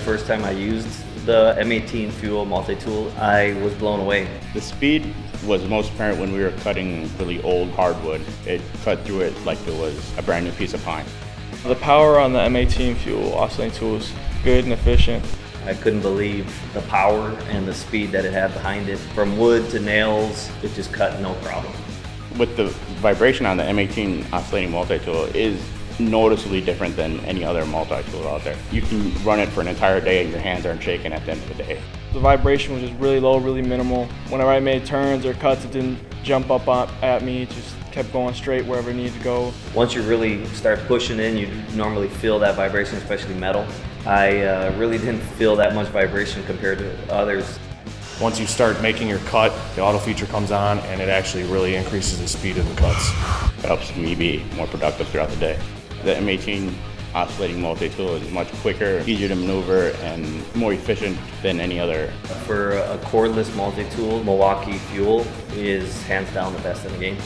first time I used the M18 Fuel multi-tool, I was blown away. The speed was most apparent when we were cutting really old hardwood. It cut through it like it was a brand new piece of pine. The power on the M18 Fuel oscillating tool is good and efficient. I couldn't believe the power and the speed that it had behind it. From wood to nails, it just cut no problem. With the vibration on the M18 oscillating multi-tool is noticeably different than any other multi-tool out there. You can run it for an entire day and your hands aren't shaking at the end of the day. The vibration was just really low, really minimal. Whenever I made turns or cuts, it didn't jump up at me, it just kept going straight wherever it needed to go. Once you really start pushing in, you normally feel that vibration, especially metal. I really didn't feel that much vibration compared to others. Once you start making your cut, the auto feature comes on and it actually really increases the speed of the cuts. It helps me be more productive throughout the day. The M18 oscillating multi-tool is much quicker, easier to maneuver, and more efficient than any other. For a cordless multi-tool, Milwaukee Fuel is hands down the best in the game.